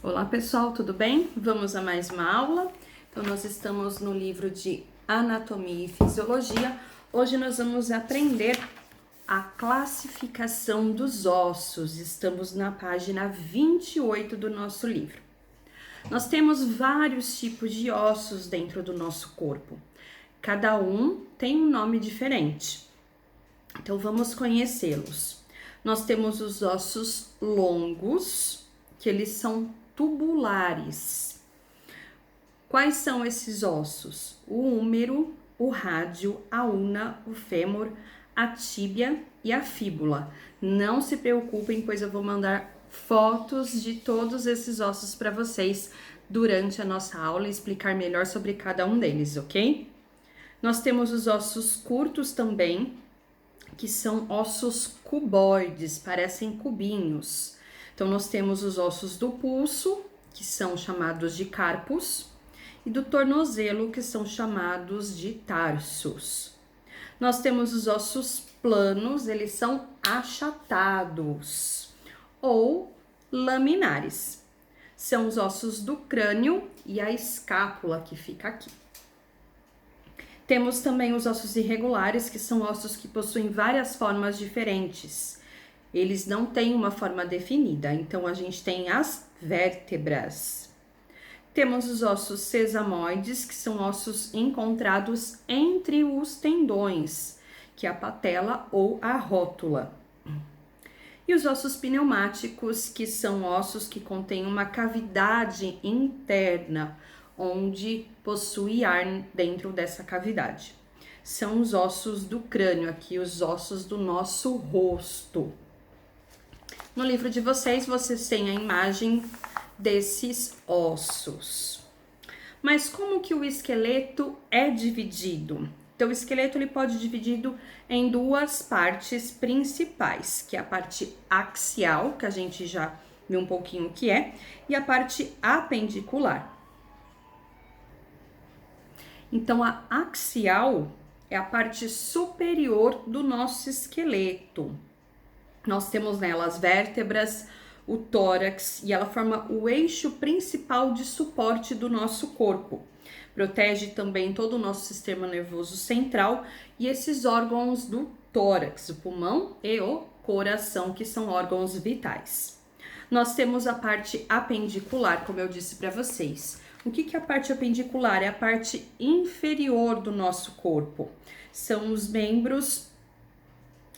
Olá pessoal, tudo bem? Vamos a mais uma aula. Então nós estamos no livro de Anatomia e Fisiologia. Hoje nós vamos aprender a classificação dos ossos. Estamos na página 28 do nosso livro. Nós temos vários tipos de ossos dentro do nosso corpo. Cada um tem um nome diferente. Então vamos conhecê-los. Nós temos os ossos longos, que eles são tubulares. Quais são esses ossos? O húmero, o rádio, a una, o fêmur, a tíbia e a fíbula. Não se preocupem, pois eu vou mandar fotos de todos esses ossos para vocês durante a nossa aula e explicar melhor sobre cada um deles, ok? Nós temos os ossos curtos também, que são ossos cuboides, parecem cubinhos. Então, nós temos os ossos do pulso, que são chamados de carpos, e do tornozelo, que são chamados de tarsos. Nós temos os ossos planos, eles são achatados, ou laminares. São os ossos do crânio e a escápula, que fica aqui. Temos também os ossos irregulares, que são ossos que possuem várias formas diferentes. Eles não têm uma forma definida, então a gente tem as vértebras. Temos os ossos sesamoides, que são ossos encontrados entre os tendões, que é a patela ou a rótula. E os ossos pneumáticos, que são ossos que contêm uma cavidade interna, onde possui ar dentro dessa cavidade. São os ossos do crânio, aqui os ossos do nosso rosto. No livro de vocês têm a imagem desses ossos. Mas como que o esqueleto é dividido? Então, o esqueleto ele pode ser dividido em duas partes principais, que é a parte axial, que a gente já viu um pouquinho o que é, e a parte apendicular. Então, a axial é a parte superior do nosso esqueleto. Nós temos nela as vértebras, o tórax, e ela forma o eixo principal de suporte do nosso corpo. Protege também todo o nosso sistema nervoso central e esses órgãos do tórax, o pulmão e o coração, que são órgãos vitais. Nós temos a parte apendicular, como eu disse para vocês. O que é a parte apendicular? É a parte inferior do nosso corpo. São os membros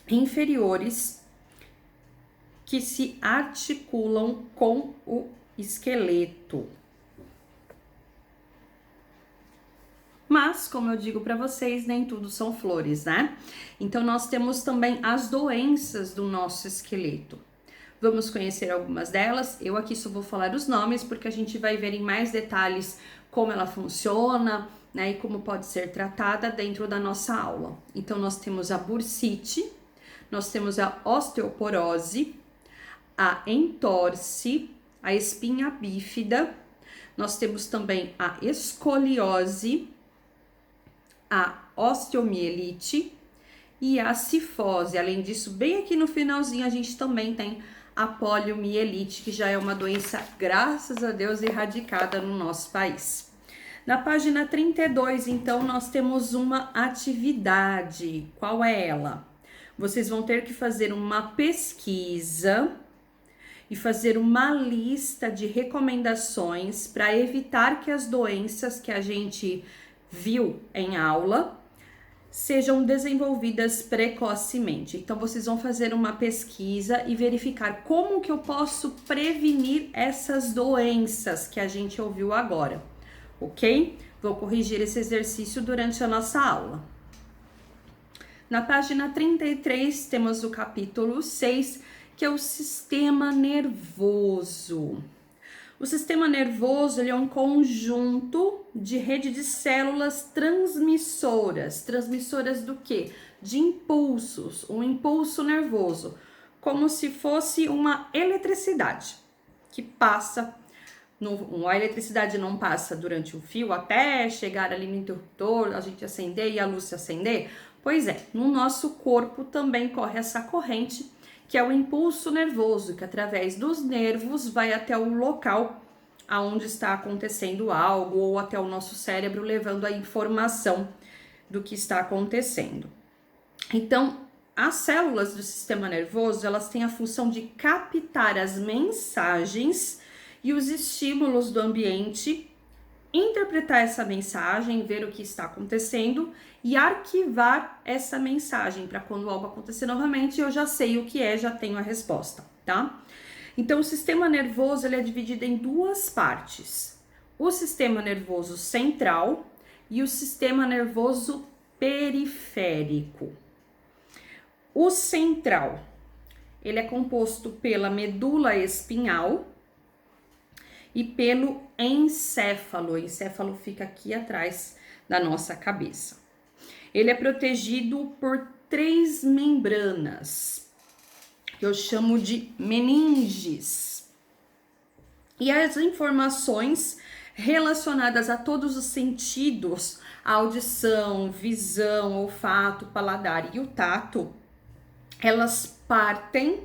inferiores que se articulam com o esqueleto. Mas, como eu digo para vocês, nem tudo são flores, né? Então, nós temos também as doenças do nosso esqueleto. Vamos conhecer algumas delas. Eu aqui só vou falar os nomes, porque a gente vai ver em mais detalhes como ela funciona, né? E como pode ser tratada dentro da nossa aula. Então, nós temos a bursite, nós temos a osteoporose, a entorse, a espinha bífida, nós temos também a escoliose, a osteomielite e a cifose. Além disso, bem aqui no finalzinho, a gente também tem a poliomielite, que já é uma doença, graças a Deus, erradicada no nosso país. Na página 32, então, nós temos uma atividade. Qual é ela? Vocês vão ter que fazer uma pesquisa e fazer uma lista de recomendações para evitar que as doenças que a gente viu em aula sejam desenvolvidas precocemente. Então, vocês vão fazer uma pesquisa e verificar como que eu posso prevenir essas doenças que a gente ouviu agora, ok? Vou corrigir esse exercício durante a nossa aula. Na página 33, temos o capítulo 6, que é o sistema nervoso. O sistema nervoso ele é um conjunto de rede de células transmissoras. Transmissoras do quê? De impulsos, um impulso nervoso, como se fosse uma eletricidade que passa. A eletricidade não passa durante o fio até chegar ali no interruptor, a gente acender e a luz se acender? Pois é, no nosso corpo também corre essa corrente, que é o impulso nervoso, que através dos nervos vai até o local aonde está acontecendo algo ou até o nosso cérebro levando a informação do que está acontecendo. Então, as células do sistema nervoso, elas têm a função de captar as mensagens e os estímulos do ambiente, interpretar essa mensagem, ver o que está acontecendo e arquivar essa mensagem para quando algo acontecer novamente, eu já sei o que é, já tenho a resposta, tá? Então, o sistema nervoso ele é dividido em duas partes: o sistema nervoso central e o sistema nervoso periférico. O central, ele é composto pela medula espinhal e pelo encéfalo. O encéfalo fica aqui atrás da nossa cabeça. Ele é protegido por 3 membranas, que eu chamo de meninges. E as informações relacionadas a todos os sentidos, a audição, visão, olfato, paladar e o tato, elas partem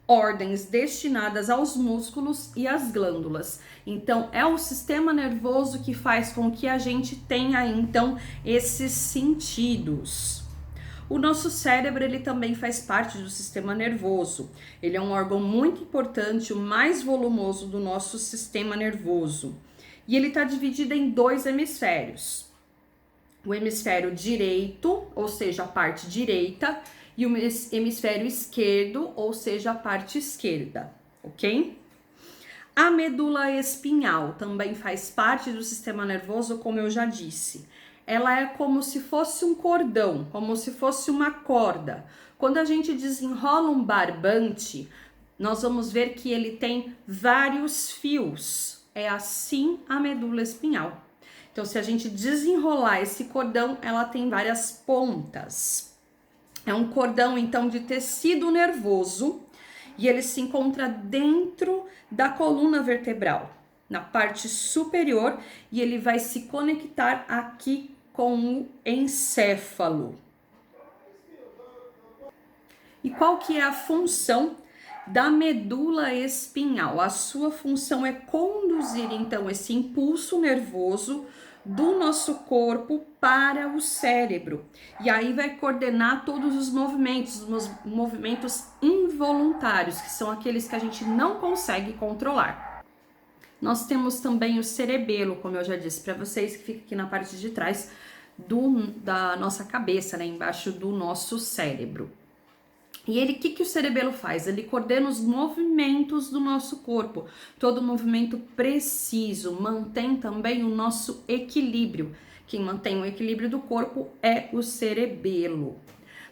ordens destinadas aos músculos e às glândulas. Então, é o sistema nervoso que faz com que a gente tenha, então, esses sentidos. O nosso cérebro, ele também faz parte do sistema nervoso. Ele é um órgão muito importante, o mais volumoso do nosso sistema nervoso. E ele está dividido em 2 hemisférios. O hemisfério direito, ou seja, a parte direita, e o hemisfério esquerdo, ou seja, a parte esquerda, ok? A medula espinhal também faz parte do sistema nervoso, como eu já disse. Ela é como se fosse um cordão, como se fosse uma corda. Quando a gente desenrola um barbante, nós vamos ver que ele tem vários fios. É assim a medula espinhal. Então, se a gente desenrolar esse cordão, ela tem várias pontas. É um cordão, então, de tecido nervoso e ele se encontra dentro da coluna vertebral, na parte superior, e ele vai se conectar aqui com o encéfalo. E qual que é a função da medula espinhal? A sua função é conduzir, então, esse impulso nervoso do nosso corpo para o cérebro. E aí vai coordenar todos os movimentos involuntários, que são aqueles que a gente não consegue controlar. Nós temos também o cerebelo, como eu já disse para vocês, que fica aqui na parte de trás da nossa cabeça, né, embaixo do nosso cérebro. E ele, o que o cerebelo faz? Ele coordena os movimentos do nosso corpo, todo movimento preciso, mantém também o nosso equilíbrio. Quem mantém o equilíbrio do corpo é o cerebelo.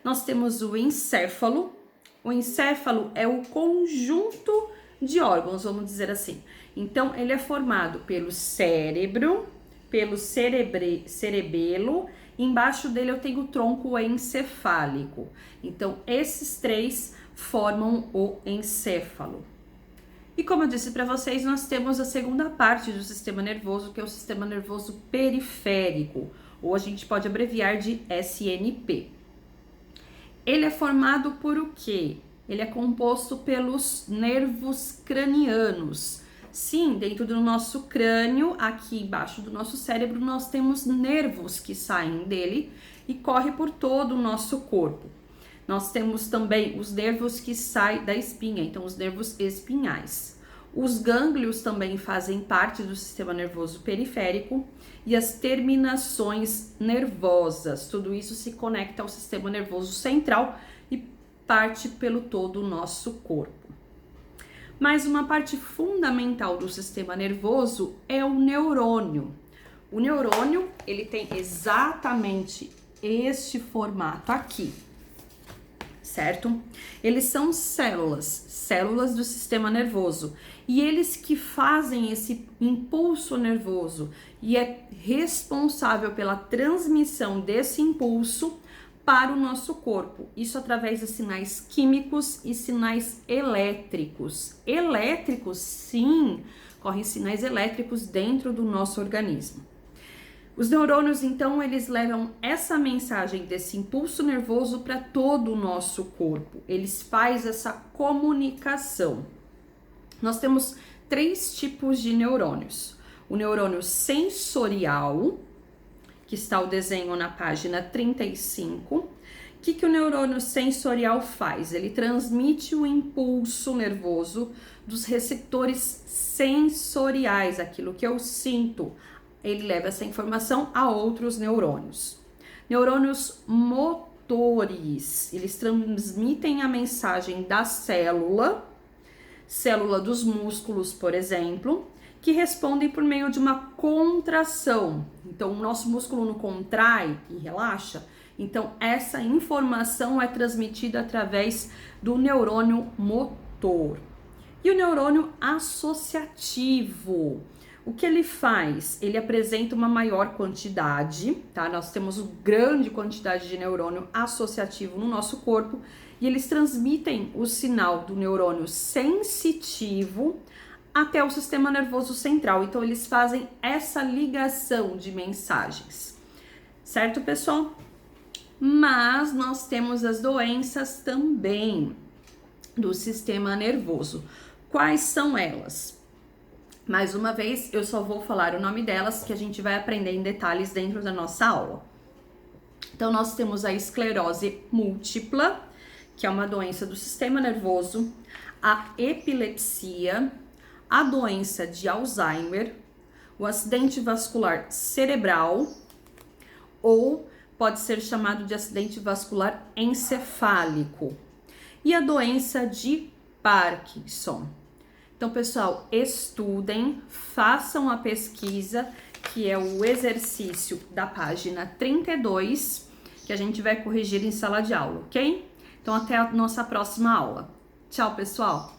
Nós temos o encéfalo. O encéfalo é o conjunto de órgãos, vamos dizer assim. Então, ele é formado pelo cérebro, pelo cerebelo. Embaixo dele eu tenho o tronco encefálico. Então, esses 3 formam o encéfalo. E como eu disse para vocês, nós temos a segunda parte do sistema nervoso, que é o sistema nervoso periférico, ou a gente pode abreviar de SNP. Ele é formado por o quê? Ele é composto pelos nervos cranianos. Sim, dentro do nosso crânio, aqui embaixo do nosso cérebro, nós temos nervos que saem dele e correm por todo o nosso corpo. Nós temos também os nervos que saem da espinha, então os nervos espinhais. Os gânglios também fazem parte do sistema nervoso periférico e as terminações nervosas. Tudo isso se conecta ao sistema nervoso central e parte pelo todo o nosso corpo. Mas uma parte fundamental do sistema nervoso é o neurônio. O neurônio, ele tem exatamente este formato aqui, certo? Eles são células do sistema nervoso, e eles que fazem esse impulso nervoso e é responsável pela transmissão desse impulso para o nosso corpo, isso através de sinais químicos e sinais elétricos. Elétricos, sim, correm sinais elétricos dentro do nosso organismo. Os neurônios, então, eles levam essa mensagem desse impulso nervoso para todo o nosso corpo. Eles fazem essa comunicação. Nós temos três tipos de neurônios. O neurônio sensorial, que está o desenho na página 35. O que o neurônio sensorial faz? Ele transmite o impulso nervoso dos receptores sensoriais, aquilo que eu sinto. Ele leva essa informação a outros neurônios. Neurônios motores, eles transmitem a mensagem da célula dos músculos, por exemplo, que respondem por meio de uma contração. Então, o nosso músculo não contrai e relaxa. Então, essa informação é transmitida através do neurônio motor. E o neurônio associativo, o que ele faz? Ele apresenta uma maior quantidade, tá? Nós temos uma grande quantidade de neurônio associativo no nosso corpo e eles transmitem o sinal do neurônio sensitivo até o sistema nervoso central. Então, eles fazem essa ligação de mensagens. Certo, pessoal? Mas nós temos as doenças também do sistema nervoso. Quais são elas? Mais uma vez, eu só vou falar o nome delas, que a gente vai aprender em detalhes dentro da nossa aula. Então, nós temos a esclerose múltipla, que é uma doença do sistema nervoso, a epilepsia, a doença de Alzheimer, o acidente vascular cerebral, ou pode ser chamado de acidente vascular encefálico, e a doença de Parkinson. Então, pessoal, estudem, façam a pesquisa, que é o exercício da página 32, que a gente vai corrigir em sala de aula, ok? Então, até a nossa próxima aula. Tchau, pessoal!